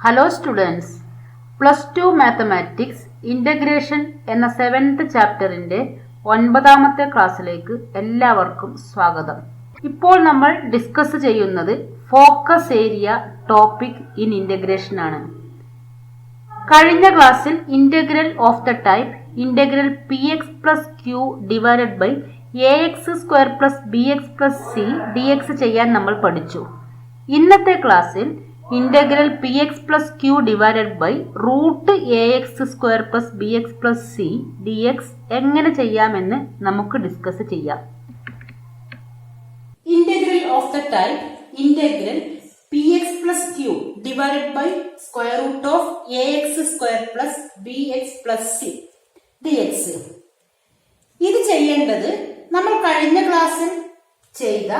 Hello students, +2 mathematics integration എന്ന 7th ചാപ്റ്ററിൻ്റെ 9ാമത്തെ ക്ലാസ്സിലേക്ക് എല്ലാവർക്കും സ്വാഗതം. ഇപ്പോൾ നമ്മൾ ഡിസ്കസ് ചെയ്യുന്നത് focus area topic in integration ആണ്. കഴിഞ്ഞ ക്ലാസ്സിൽ integral of the type integral px + q divided by ax² + bx + c dx ചെയ്യാൻ നമ്മൾ പഠിച്ചു. ഇന്നത്തെ ക്ലാസ്സിൽ integral px + q divided by √ax² + bx + c dx എങ്ങനെ ചെയ്യാമെന്ന് നമുക്ക് ഡിസ്കസ് ചെയ്യാം. Integral of the type integral px + q divided by √ax² + bx + c dx. ഇത് ചെയ്യേണ്ടത് നമ്മൾ കഴിഞ്ഞ ക്ലാസ്സിൽ ചെയ്ത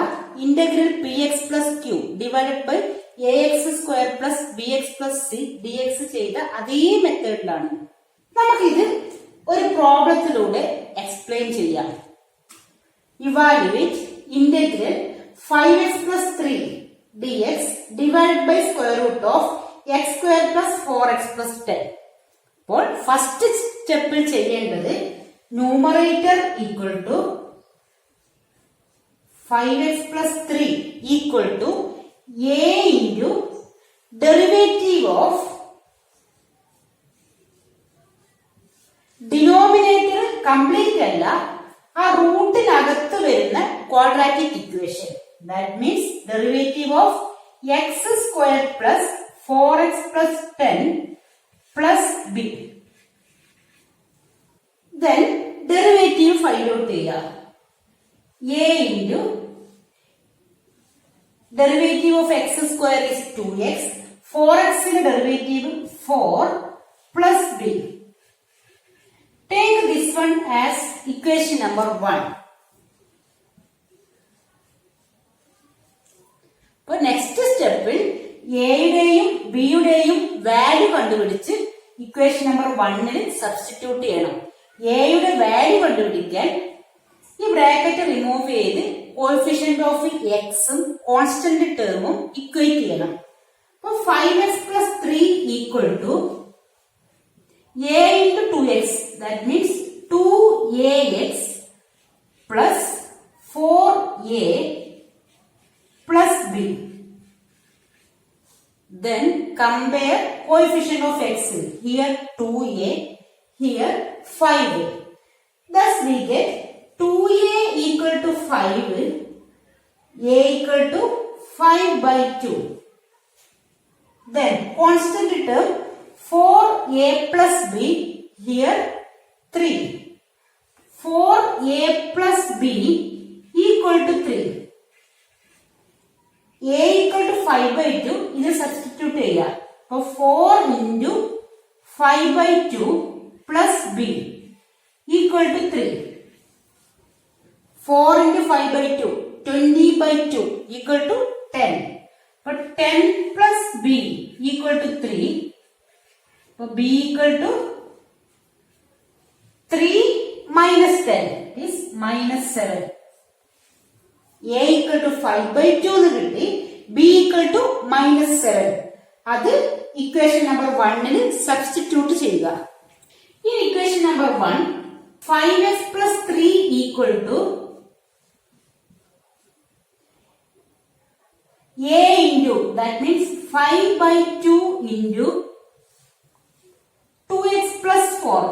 integral px + q divided by ax² + bx + c dx ചെയ്ത അതേ മെത്തേഡിലാണ്. നമുക്കിത് ഒരു പ്രോബ്ലത്തിലൂടെ എക്സ്പ്ലെയിൻ ചെയ്യാം. Evaluate integral 5x + 3 dx divided by √x² + 4x + 10. അപ്പോൾ ഫസ്റ്റ് സ്റ്റെപ്പിൽ ചെയ്യേണ്ടത് numerator equal to 5x + 3 equal to a into derivative of denominator complete അല്ല, ആ റൂട്ടിനകത്ത് വരുന്ന quadratic equation. That means derivative of x² + 4x + 10 + b. Then derivative find out ചെയ്യുക. a into derivative of x² is 2x, 4x in derivative 4 plus b. Take this one as equation number 1. അപ്പോൾ next സ്റ്റെപ്പിൽ എയുടെയും ബിയുടെയും value കണ്ടുപിടിച്ച് equation number 1ൽ substitute ചെയ്യണം. എയുടെ value കണ്ടുപിടിക്കാൻ ഈ ബ്രാക്കറ്റ് റിമൂവ് ചെയ്ത് കോഎഫിഷ്യന്റ് ഓഫ് എക്സും കോൺസ്റ്റന്റ് ടേമും ഇക്വേറ്റ് ചെയ്യണം. അപ്പോൾ 5x + 3 equal to a into 2x, that means 2ax plus 4a plus b. Then compare coefficient of x. Here 2a, here 5a. Thus we get 2a equal to 5, a equal to 5/2. Then constant term 4a plus b, here 3. 4a plus b equal to 3. a equal to 5/2, ഇത് substitute ചെയ്യുക. അപ്പോൾ 4 into 5/2 plus b equal to 3. 4 into 5/2, 20/2 equal to 10. But 10 plus b equal to 3. So b equal to 3 minus 10 is -7. a equal to 5/2 എന്ന് കിട്ടി. b equal to -7. അത് equation number 1ൽ substitute ചെയ്യുക. ഈ equation number 1 5x + 3 equal to a into, that means 5/2 into 2x + 4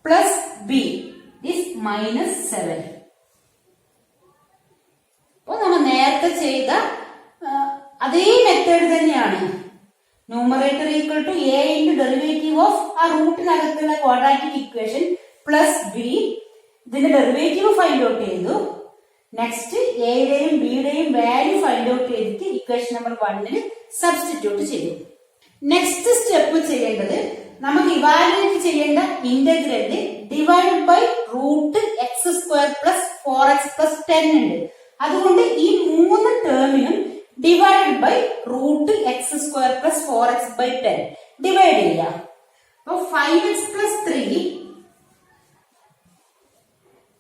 plus b is -7. അപ്പോൾ നമ്മൾ നേരത്തെ ചെയ്ത അതേ മെത്തേഡ് തന്നെയാണ്. Numerator equal to a into derivative of ആ റൂട്ടിനകത്തുള്ള ക്വാഡ്രാറ്റിക് ഇക്വേഷൻ പ്ലസ് b. ഇതിന്റെ ഡെറിവേറ്റീവ് ഫൈൻഡ് ഔട്ട് ചെയ്തു. നെക്സ്റ്റ് എയുടെയും ബിയുടെയും വാല്യൂ ഫൈൻഡ് ഔട്ട് ചെയ്തിട്ട് ഇക്വേഷൻ നമ്പർ 1ൽ സബ്സ്റ്റിറ്റ്യൂട്ട് ചെയ്തു. നെക്സ്റ്റ് സ്റ്റെപ്പ് ചെയ്യേണ്ടത് നമുക്ക് ഇവാലുവേറ്റ് ചെയ്യേണ്ട ഇന്റഗ്രലിന് ഡിവൈഡ് ബൈ √x² + 4x + 10 ഉണ്ട്. അതുകൊണ്ട് ഈ 3 ടേമിനും divide by √x² + 4x / 10 divide ചെയ്യുക. അപ്പോൾ 5x + 3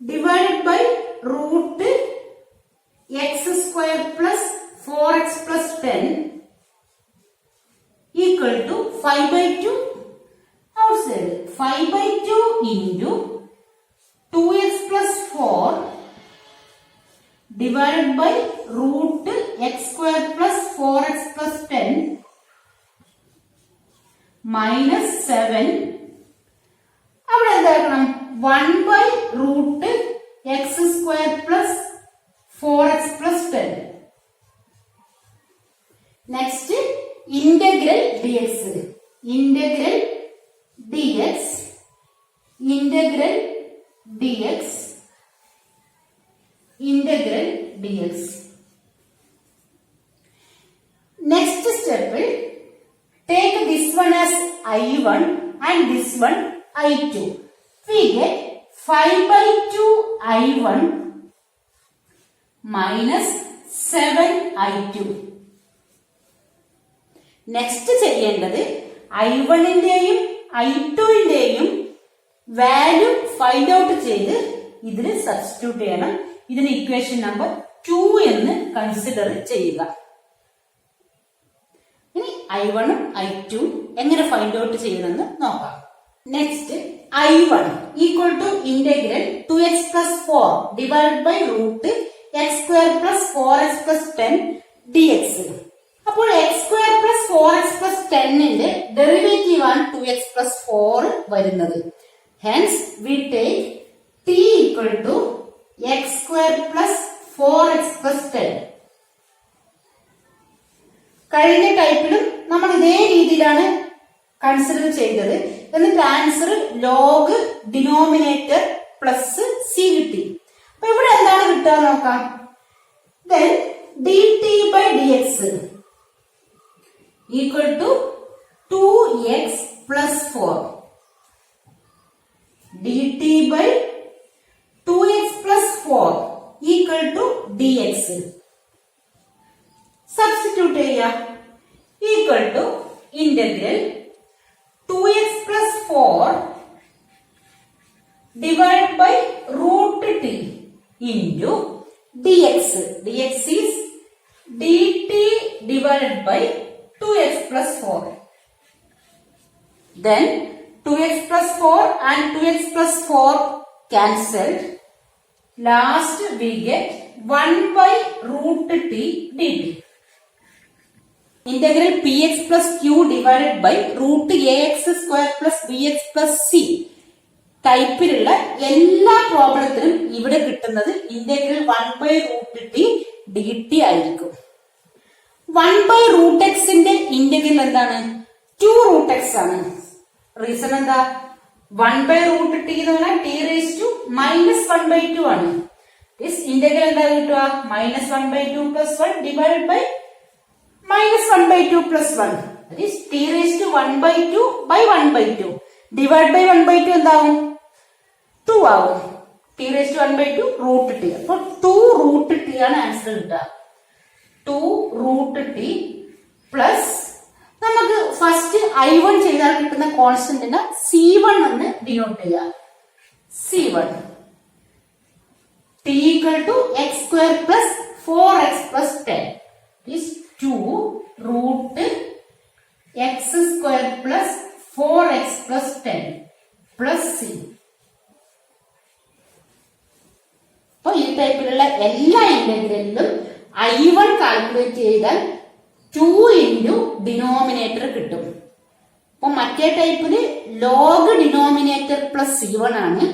divide by √x² + 4x + 10 2 into 2x plus 4 divided by root x square plus 4x plus 10 minus 7. അവിടെ എന്താക്കണം? 1 by root x square plus 4x plus 10. Next, integral dx. Integral dx. Integral dx. Integral dx. Next step, take this one as I1 and this one I2. We get 5 by 2 I1 minus 7 I2. Next ചെയ്യേണ്ടത് I1ന്റെയും I2ന്റെയും value find out ചെയ്ത് ഇതിന് substitute ചെയ്യണം. ഇതിന് equation number 2 എന്ന് consider ചെയ്യുക. ഇനി I1ഉം I2ഉം എങ്ങനെ ഫൈൻഡ് ഔട്ട് ചെയ്യണമെന്ന് നോക്കാം. Next I1 equal to integral 2x plus 4 divide by root x square plus 4x plus 10 dx. അപ്പോൾ x square plus 4x plus 10ന്റെ ഡെറിവേറ്റീവ് ആണ് 2x plus 4 വരുന്നത്. Hence we take t equal to x square plus 4x plus 10. കഴിഞ്ഞ ടൈപ്പിലും നമ്മൾ ഇതേ രീതിയിലാണ് consider ചെയ്തത്. എന്നിട്ട് answer log denominator plus C കിട്ടി. അപ്പൊ ഇവിടെ എന്താണ് കിട്ടുക നോക്കാം. then dt by dx equal to 2x plus 4. dt by 2x plus 4 equal to dx. Substitute ചെയ്യാം. equal to integral 2x plus 4 divided by root t into dx. dx is dt divided by 2x plus 4. Then 2x plus 4 and 2x plus 4 cancelled. Last we get 1 by root t dt. Integral px plus q divided by root ax square plus bx plus c. ടൈപ്പിലുള്ള എല്ലാ പ്രോബ്ലത്തിനും ഇവിടെ കിട്ടുന്നത് integral 1 by root t dt ആയിരിക്കും. 1 by root x ന്റെ integral എന്താണ്? 2 root x ആണ്. Reason എന്താ? 1 by root t എന്ന് പറഞ്ഞാൽ t raised to minus 1 by 2 ആണ്. ദിസ് ഇന്റഗ്രൽ എന്താ കിട്ടുക? minus 1 by 2 plus 1 divided by minus 1 by 2 plus 1. That is t raised to 1 by 2 by 1 by 2. Divide by 1 by 2 എന്താവും? 2 ആവും. t raised to 1 by 2 root t. അപ്പോൾ 2 root t ആണ് answer കിട്ടുക. 2 root t plus നമുക്ക് first I1 ചെയ്താൽ കിട്ടുന്ന കോൺസ്റ്റന്റിന് C1 എന്ന് denote ചെയ്യാം. C1 t equal to x square plus 4x plus 10 is 2 root x square plus 4x plus 10 plus c. അപ്പോൾ ഈ ടൈപ്പിലുള്ള എല്ലാ ഇന്റഗ്രലിലും I1 കാൽക്കുലേറ്റ് ചെയ്താൽ 2 ഇൻറ്റു ഡിനോമിനേറ്റർ കിട്ടും. അപ്പൊ മറ്റേ ടൈപ്പില് ലോഗ് ഡിനോമിനേറ്റർ പ്ലസ് C1 ആണ്.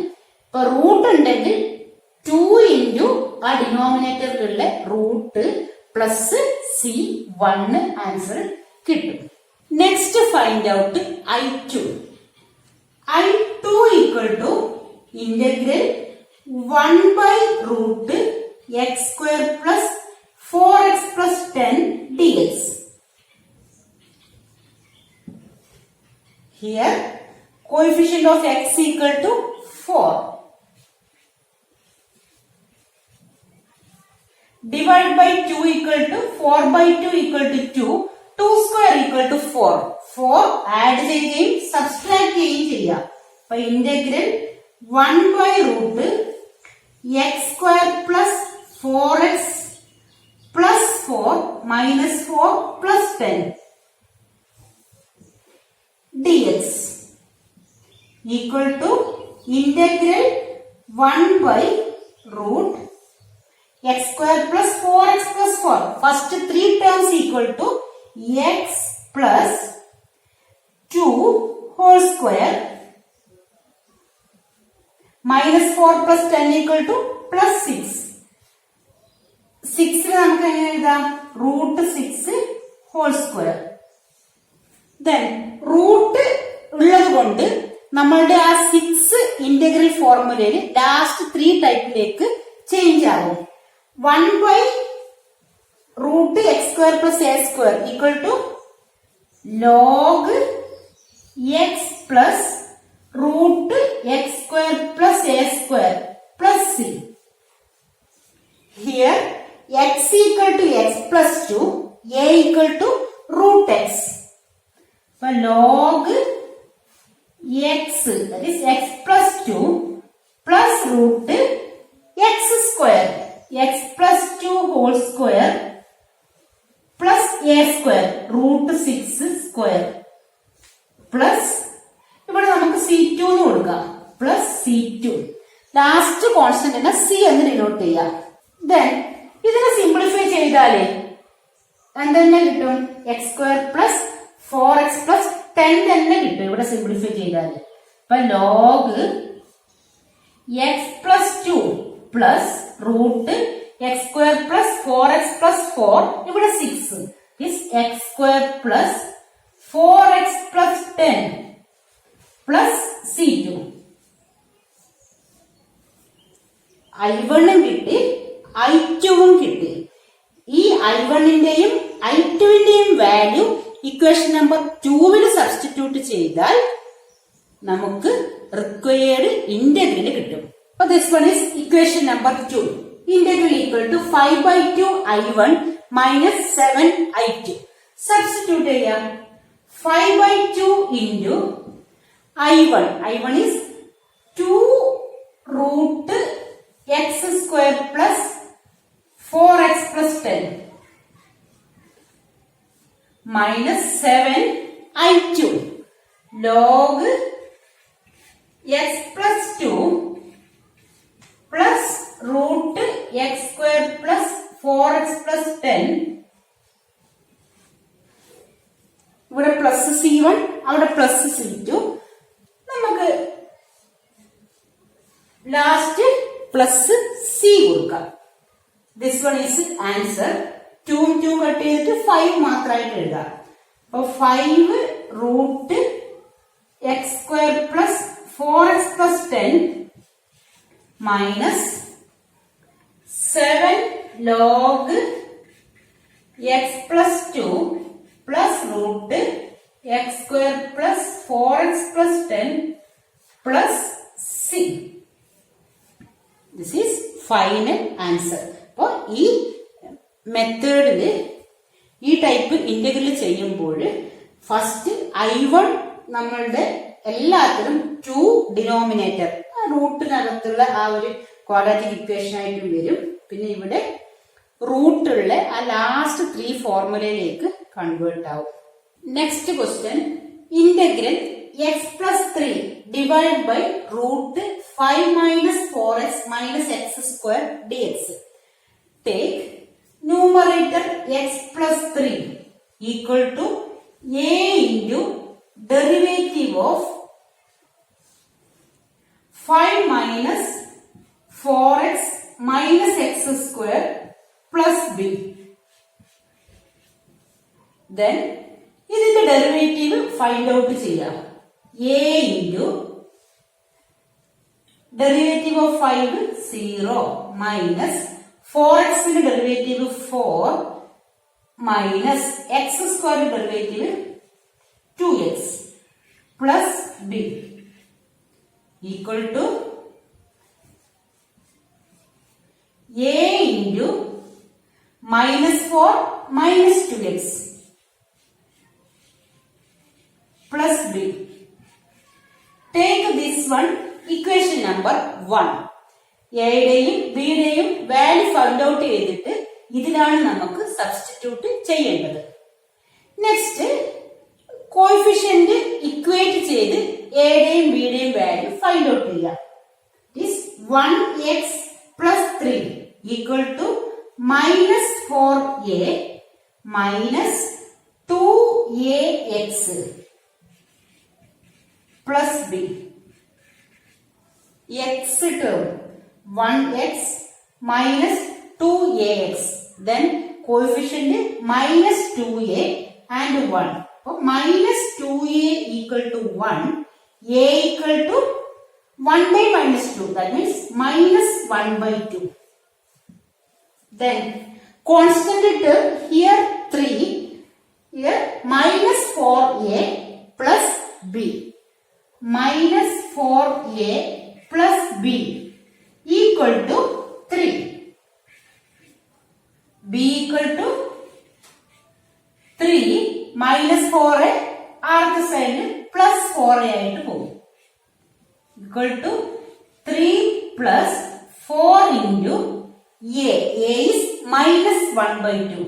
ഇപ്പൊ റൂട്ട് ഉണ്ടെങ്കിൽ 2 ഇൻറ്റു ആ ഡിനോമിനേറ്ററിലുള്ള റൂട്ട് പ്ലസ് C1 ആൻസർ കിട്ടും. Next find out I2. I2 equal to integral 1 by root x square plus 4x plus 10 dx. Here coefficient of x equal to 4. Divide by 2 equal to 4 by 2 equal to 2. 2 square equal to 4. 4 add ചെയ്യുകയും subtract ചെയ്യുകയും ചെയ്യാം. അപ്പൊ integral 1 by root x square plus 4x plus 4 minus 4 plus 10 dx. equal to integral 1 by root x square plus 4x plus 4. First three terms equal to x plus 2 whole square minus 4 plus 10 equal to plus 6. 6 നമുക്ക് എങ്ങനെ എഴുതാം? root 6 whole square. Then root ഉള്ളത് കൊണ്ട് നമ്മളുടെ ആ 6 integral ഫോർമുലയിൽ last 3 ടൈപ്പിലേക്ക് change ആകും. 1 by root x square plus a square equal to log x plus root x square plus a square plus c. Here x equal to x plus 2, a equal to root x. So log x, that is x plus 2 plus root x square, x plus 2 whole square plus a square, root 6 square plus ഇവിടെ നമുക്ക് c2 എന്ന് കൊടുക്കാം plus c2. Last constant c എന്ന് denote ചെയ്യാം. Then ഇതിനെ simplify ചെയ്താലേ എന്തെന്നെ കിട്ടും? X square plus 4x plus 10 തന്നെ കിട്ടും ഇവിടെ സിംപ്ലിഫൈ ചെയ്താല്. അപ്പൊ log x plus 2 plus root x square plus 4x plus 4 ഇവിടെ 6 is x square plus 4x plus 10 plus c2. i1 കിട്ടി, i2 കിട്ടി. ഈ i1ന്റെയും i2ന്റെയും വാല്യൂ ഇക്വേഷൻ നമ്പർ 2 സബ്സ്റ്റിറ്റ്യൂട്ട് ചെയ്താൽ നമുക്ക് റിക്വയർഡ് ഇന്റഗ്രൽ കിട്ടും. അപ്പൊ this one is equation number 2. Integral equal to 5/2 i1 minus 7 i2. Substitute ചെയ്യാം. 5/2 into i1. i1 is 2 root x square plus 4x plus 10 minus 7 i2 log x plus 2 plus root x square plus 4x plus 10 ഇവിടെ plus c1 അവിടെ plus c2 നമുക്ക് last plus c കൊടുക്കാം. This one is answer. 2 cut ചെയ്തിട്ട് 5 മാത്രമായിട്ട് എഴുതാം. അപ്പൊ 5 root x square plus 4x plus 10 minus 7 log x plus 2 plus root x square plus 4x plus 10 plus c. This is final answer. അപ്പോ ഈ മെത്തേഡില് ഈ type integral ചെയ്യുമ്പോൾ first i1 നമ്മളുടെ എല്ലാത്തിലും 2 ഡിനോമിനേറ്റർ റൂട്ടിനകത്തുള്ള ആ ഒരു ക്വാഡ്രാറ്റിക് ഇക്വേഷൻ ആയിട്ടും വരും. പിന്നെ ഇവിടെ റൂട്ടുള്ള ആ ലാസ്റ്റ് 3 ഫോർമുലയിലേക്ക് കൺവേർട്ട് ആവും. Next question integral x plus 3 divided by root 5 minus 4x minus x square dx. Take numerator x plus 3 equal to a into derivative of 5 minus 4x minus x square plus b. Then ഇതിന്റെ derivative find out ചെയ്യാം. a into derivative of 5 0 minus 4x ന്റെ derivative 4 minus x square derivative 2x plus b equal to a into minus 4 minus 2x plus b. Take this one equation number 1. എയുടെയും ബിയുടെയും value find out ചെയ്തിട്ട് ഇതിലാണ് നമുക്ക് substitute ചെയ്യേണ്ടത്. Next coefficient equate ചെയ്ത് എയുടെയും ബിയുടെയും വാല്യൂ ഫൈൻഡ് ഔട്ട് ചെയ്യാം. 1x plus 3 equal to minus 4a minus 2ax plus b. X term 1x minus 2ax, then coefficient minus 2a and 1. So minus 2a equal to 1, a equal to 1 by minus 2, that means minus 1 by 2. Then constant term here 3, here minus 4a plus b, minus 4a plus b equal to 3. b equal to 3 minus 4a അടുത്ത സൈഡിൽ plus 4a ആയിട്ട് പോകും. Equal to 3 plus 4 into a. a is minus 1 by 2.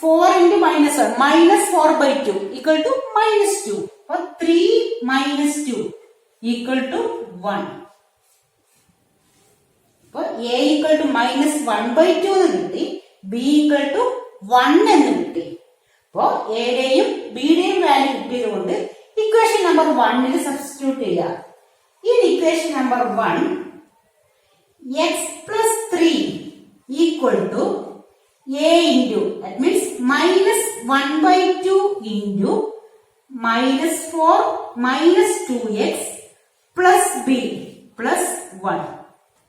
4 into minus 1, minus 4 by 2 equal to minus 2. Or 3 minus 2 equal to 1. So a equal to minus 1 by 2 എന്ന് കിട്ടി, b equal to 1 എന്ന് കിട്ടി. അപ്പോ എയുടെയും ബിയുടെയും value കിട്ടിയതുകൊണ്ട് equation number 1 substitute ചെയ്യാം. In equation number 1, x plus 3 equal to a into, that means minus 1 by 2 into minus 4 minus 2x plus b plus 1.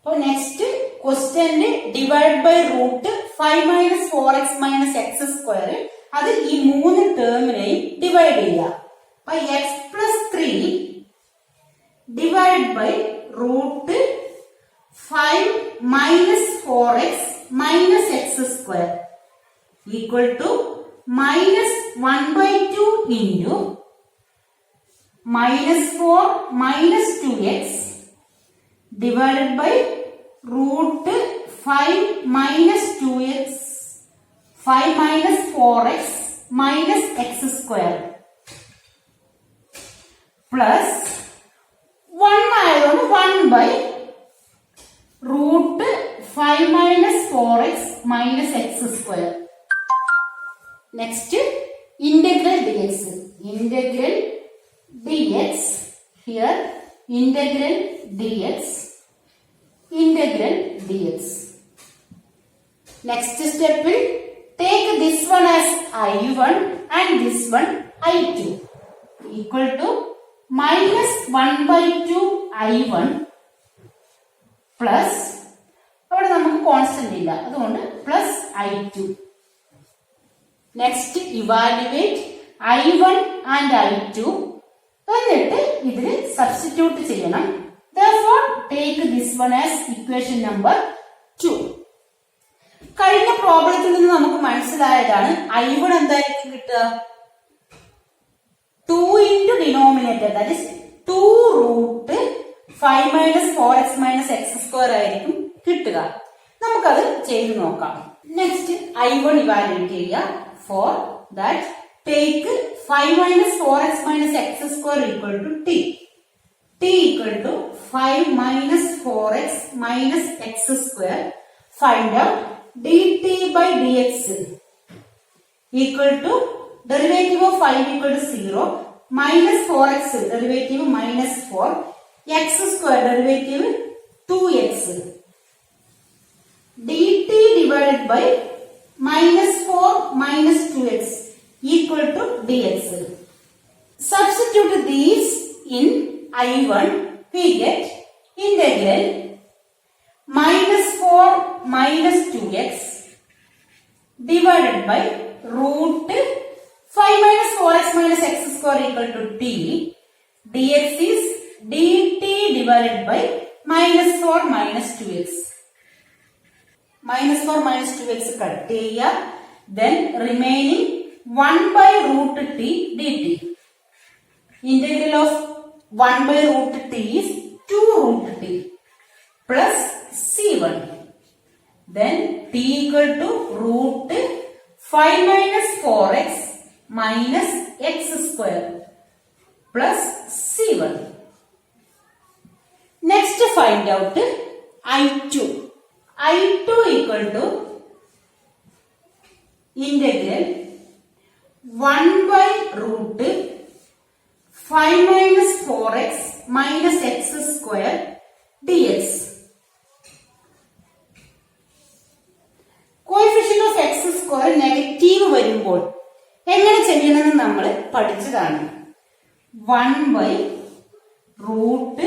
So next question divide by root 5 minus 4x minus x square. അത് ഈ മൂന്ന് ടേമിനെയും divide ചെയ്യാം. അപ്പൊ x plus 3 divided by root 5 minus 4x minus x square equal to minus 1 by 2 into minus 4 minus 2x divided by root 5 minus 2x 5 minus 4x minus x square plus 1 ആയതുകൊണ്ട് 1 by root 5 minus 4x minus x square. Next, integral dx. Integral dx. Here, integral dx. Integral dx. Next step will take this one as I1 and this one I2 equal to minus 1 by 2 I1 plus, അവിടെ നമുക്ക് constant ഇല്ല, അതുകൊണ്ട് plus I2. Next evaluate I1 and I2, എന്നിട്ട് ഇതിൽ substitute ചെയ്യണം. Therefore, take this one as equation number 2. കഴിഞ്ഞ പ്രോബ്ലത്തിൽ നിന്ന് നമുക്ക് മനസ്സിലായതാണ് I1 എന്തായിരിക്കും കിട്ടുക, 2 into denominator, that is 2 root 5 minus 4x minus x square ആയിരിക്കും കിട്ടുക. നമുക്കത് ചെയ്ത് നോക്കാം. നെക്സ്റ്റ് I1 ഇവാലുവേറ്റ് ചെയ്യുക. For that take 5 minus 4x minus x square equal to t. t equal to 5 minus 4x minus x square. Find out dt by dx equal to derivative of 5 equal to 0 minus 4x derivative minus 4 x square derivative 2x dt divided by minus 4 minus 2x equal to dx. Substitute these in I1, we get integral minus 4 minus 2x divided by root 5 minus 4x minus x square equal to t. dx is dt divided by minus 4 minus 2x. Minus 4 minus 2x cut cheya. Then remaining 1 by root t dt. Integral of 1 by root t is 2 root t plus c1. Then t equal to root 5 minus 4x minus x square plus c1. Next find out I2. I2 equal to integral 1 by root 5 minus 4x minus x square dx. Coefficient of X square negative വരുമ്പോൾ എങ്ങനെ ചെയ്യണമെന്ന് നമ്മൾ പഠിച്ചതാണ്. 1 by root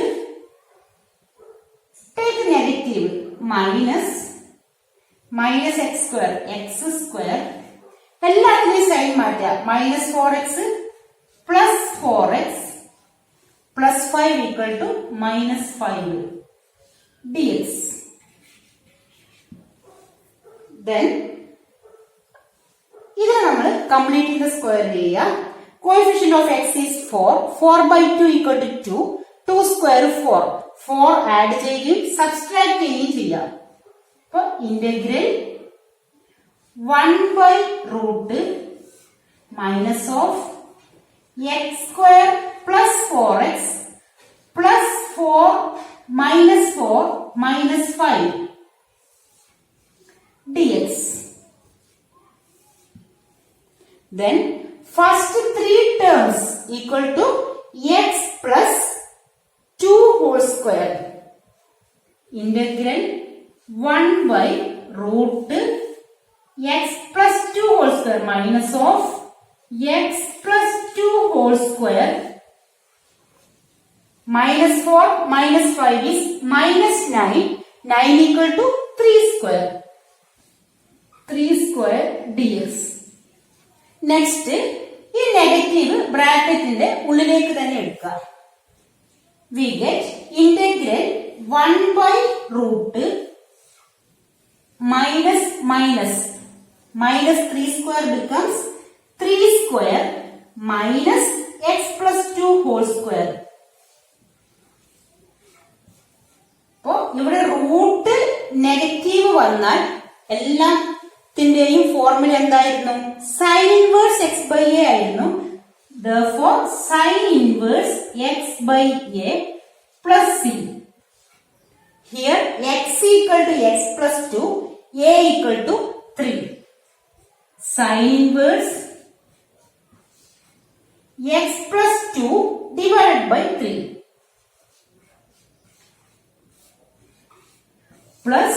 take negative minus x square എല്ലാത്തിനെയും sign മാറ്റുക. Minus 4x plus 4x plus 5 equal to minus 5 dx. Then ഇത് നമ്മൾ complete ചെയ്ത് സ്ക്വയർ ചെയ്യുക. Coefficient of x is 4. 4 by 2 equal to 2. 2 square 4. 4 add ചെയ്യുകയും സബ്സ്ട്രാക്ട് ചെയ്യുകയും ചെയ്യാം. അപ്പൊ integral 1 by root minus of x square plus 4x plus 4 minus 5 dx. Then first three terms equal to x plus 2 whole square. Integral 1 by root x plus 2 whole square minus of x plus 2 whole square minus 4 minus 5 is minus 9. 9 equal to 3 square. 3 square dx. Next ഈ negative ബ്രാക്കറ്റിന്റെ ഉള്ളിലേക്ക് തന്നെ എടുക്കുക. We get integral 1 by root minus 3 square becomes 3 square minus x plus 2 whole square. അപ്പോ ഇവിടെ root negative വന്നാൽ എല്ലാത്തിന്റെയും formula എന്തായിരുന്നു? Sign inverse x by a ആയിരുന്നു. Therefore sin inverse x by a plus c. Here x equal to x plus 2, a equal to 3. Sin inverse x plus 2 divided by 3 plus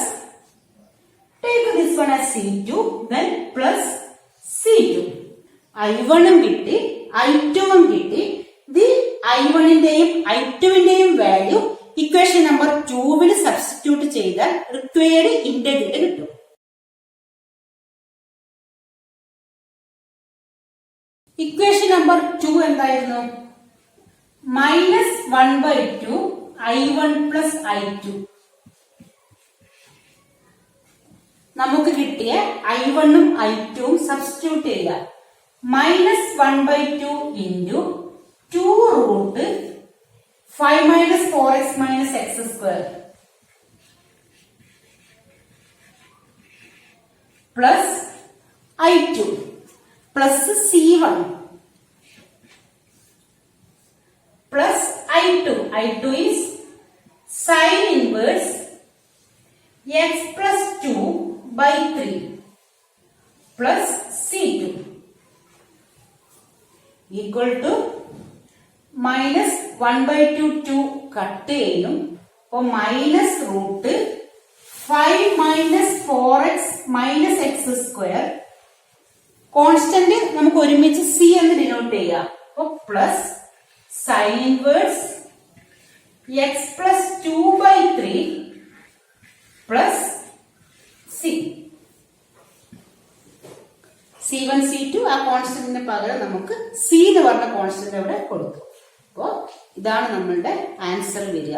take this one as c2 then plus c2. I1 കിട്ടി I2 കിട്ടി. The I1ന്റെയും I2ന്റെയും value equation number 2 substitute ചെയ്താൽ required integral കിട്ടും. Equation number 2 എന്തായിരുന്നു? -1/2 I1 plus I2. നമുക്ക് കിട്ടിയ I1ഉം I2ഉം substitute ചെയ്യുക. -1/2 into 2 root 5 minus 4x minus x square plus I2 plus C1 plus I2. I2 is sin inverse x plus 2 by 3 plus C2 equal to -1/2 2 cut ചെയ്യും. അപ്പൊ minus root 5 minus 4x minus x square. Constant നമുക്ക് ഒരുമിച്ച് c എന്ന് denote ചെയ്യാം. അപ്പൊ plus sign inverse x plus 2 by 3 plus c. C1 C2 ആ കോൺസ്റ്റന്റിന് പകരം നമുക്ക് c എന്ന് പറഞ്ഞ കോൺസ്റ്റന്റ് അവിടെ കൊടുത്തു. അപ്പോ ഇതാണ് നമ്മളുടെ ആൻസർ വരിക.